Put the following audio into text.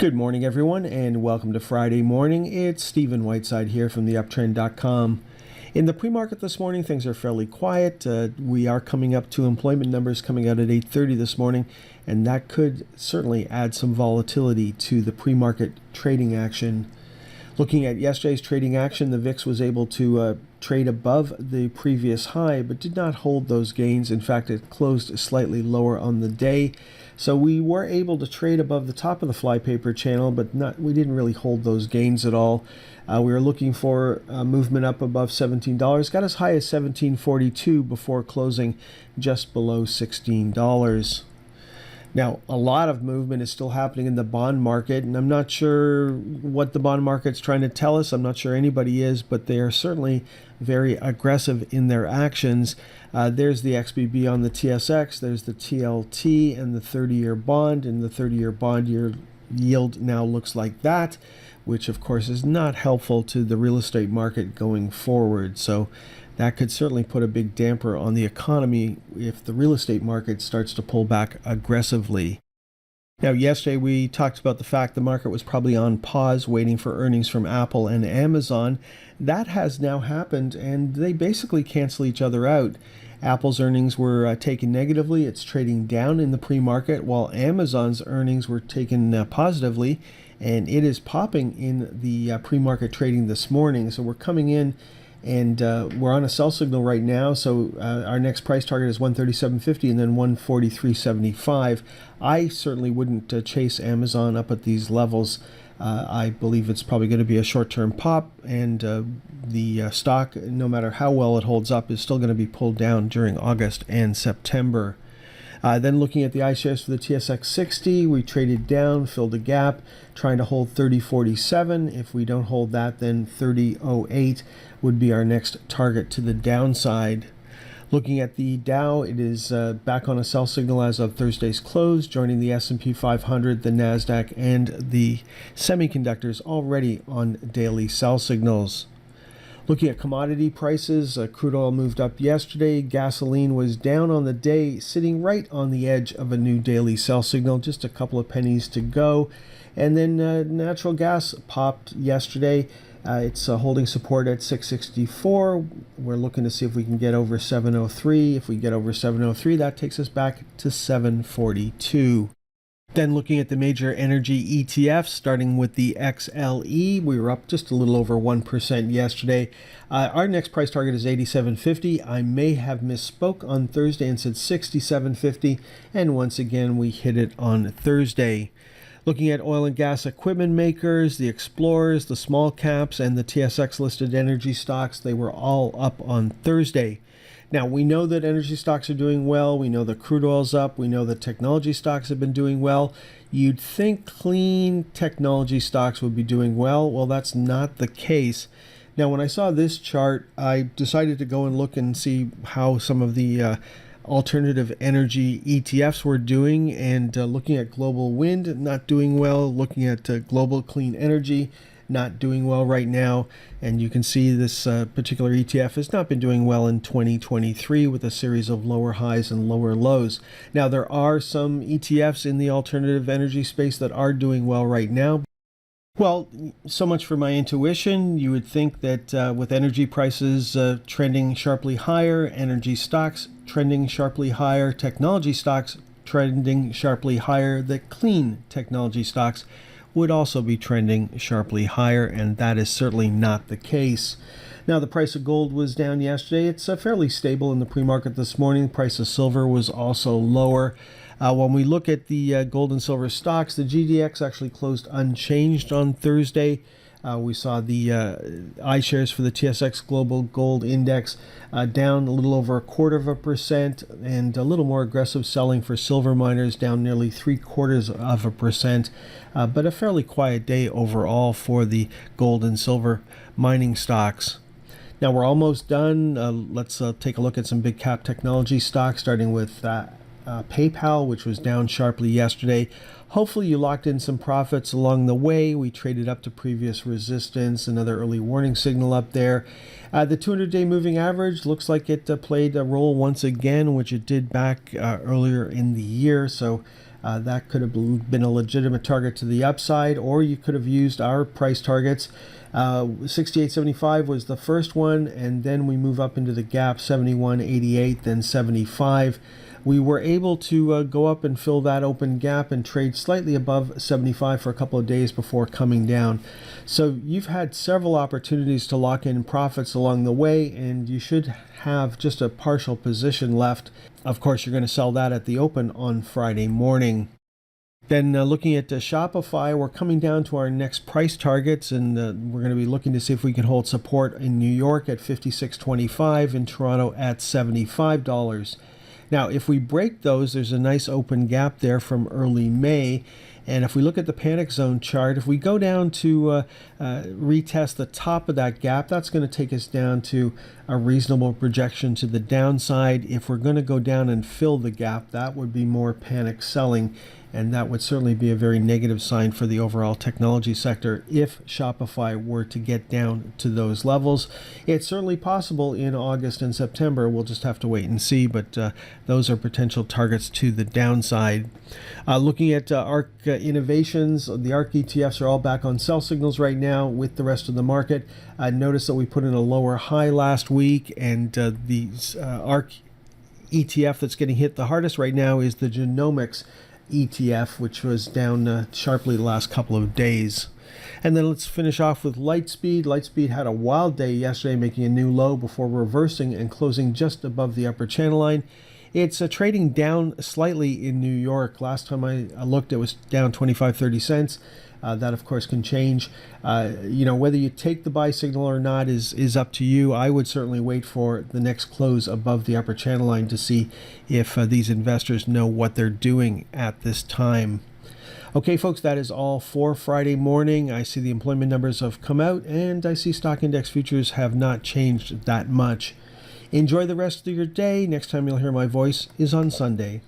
Good morning, everyone, and welcome to Friday morning. It's Stephen Whiteside here from theuptrend.com. In the pre-market this morning, things are fairly quiet. We are coming up to employment numbers coming out at 8:30 this morning, and that could certainly add some volatility to the pre-market trading action. Looking at yesterday's trading action, the VIX was able to trade above the previous high, but did not hold those gains. In fact, it closed slightly lower on the day. So we were able to trade above the top of the flypaper channel, but we didn't really hold those gains at all. We were looking for movement up above $17. Got as high as $17.42 before closing just below $16. Now, a lot of movement is still happening in the bond market, and I'm not sure what the bond market's trying to tell us. I'm not sure anybody is, but they are certainly very aggressive in their actions. There's the XBB on the TSX, there's the TLT and the 30-year bond, and the 30-year bond yield now looks like that, which of course is not helpful to the real estate market going forward. So that could certainly put a big damper on the economy if the real estate market starts to pull back aggressively. Now, yesterday we talked about the fact the market was probably on pause waiting for earnings from Apple and Amazon. That has now happened, and they basically cancel each other out. Apple's earnings were taken negatively. It's trading down in the pre-market, while Amazon's earnings were taken positively, and it is popping in the pre-market trading this morning. So we're coming in, and we're on a sell signal right now. So our next price target is 137.50 and then 143.75. I certainly wouldn't chase Amazon up at these levels. I believe it's probably going to be a short-term pop, and the stock, no matter how well it holds up, is still going to be pulled down during August and September. Then looking at the iShares for the TSX 60, we traded down, filled a gap, trying to hold 30.47. If we don't hold that, then 30.08 would be our next target to the downside. Looking at the Dow, it is back on a sell signal as of Thursday's close, joining the S&P 500, the NASDAQ, and the semiconductors already on daily sell signals. Looking at commodity prices, crude oil moved up yesterday. Gasoline was down on the day, sitting right on the edge of a new daily sell signal, just a couple of pennies to go. And then natural gas popped yesterday. It's holding support at 664. We're looking to see if we can get over 703. If we get over 703, that takes us back to 742. Then looking at the major energy ETFs, starting with the XLE, we were up just a little over 1% yesterday. Our next price target is 87.50. I may have misspoke on Thursday and said 67.50, and once again we hit it on Thursday. Looking at oil and gas equipment makers, the explorers, the small caps, and the TSX listed energy stocks, they were all up on Thursday. Now, we know that energy stocks are doing well. We know that crude oil's up. We know that technology stocks have been doing well. You'd think clean technology stocks would be doing well. Well, that's not the case. Now, when I saw this chart, I decided to go and look and see how some of the alternative energy ETFs were doing, and looking at global wind, not doing well. Looking at global clean energy, not doing well right now, and you can see this particular ETF has not been doing well in 2023 with a series of lower highs and lower lows. Now, there are some ETFs in the alternative energy space that are doing well right now. Well, so much for my intuition. You would think that with energy prices trending sharply higher, energy stocks trending sharply higher, technology stocks trending sharply higher, that clean technology stocks would also be trending sharply higher, and that is certainly not the case. Now, the price of gold was down yesterday. It's fairly stable in the pre-market this morning. The price of silver was also lower. When we look at the gold and silver stocks, the GDX actually closed unchanged on Thursday. We saw the iShares for the TSX Global Gold Index down a little over 0.25%, and a little more aggressive selling for silver miners, down nearly 0.75%. But a fairly quiet day overall for the gold and silver mining stocks. Now, we're almost done. Let's take a look at some big cap technology stocks, starting with PayPal, which was down sharply yesterday. Hopefully you locked in some profits along the way. We traded up to previous resistance, another early warning signal up there. The 200-day moving average looks like it played a role once again, which it did back earlier in the year. So That could have been a legitimate target to the upside, or you could have used our price targets. 68.75 was the first one, and then we move up into the gap, 71.88, then 75. We were able to go up and fill that open gap and trade slightly above 75 for a couple of days before coming down. So you've had several opportunities to lock in profits along the way, and you should have just a partial position left. Of course, you're going to sell that at the open on Friday morning. Then looking at Shopify, we're coming down to our next price targets, and we're going to be looking to see if we can hold support in New York at $56.25, in Toronto at $75. Now, if we break those, there's a nice open gap there from early May. And if we look at the panic zone chart, if we go down to retest the top of that gap, that's going to take us down to a reasonable projection to the downside. If we're going to go down and fill the gap, that would be more panic selling. And that would certainly be a very negative sign for the overall technology sector if Shopify were to get down to those levels. It's certainly possible in August and September. We'll just have to wait and see, but those are potential targets to the downside. Looking at ARK Innovations, the ARK ETFs are all back on sell signals right now with the rest of the market. Notice that we put in a lower high last week, and the ARK ETF that's getting hit the hardest right now is the Genomics ETF, which was down sharply the last couple of days. And then let's finish off with Lightspeed. Lightspeed had a wild day yesterday, making a new low before reversing and closing just above the upper channel line. It's trading down slightly in New York. Last time I looked, it was down 25-30 cents. That, of course, can change. Whether you take the buy signal or not is up to you. I would certainly wait for the next close above the upper channel line to see if these investors know what they're doing at this time. Okay, folks, that is all for Friday morning. I see the employment numbers have come out, and I see stock index futures have not changed that much. Enjoy the rest of your day. Next time you'll hear my voice is on Sunday.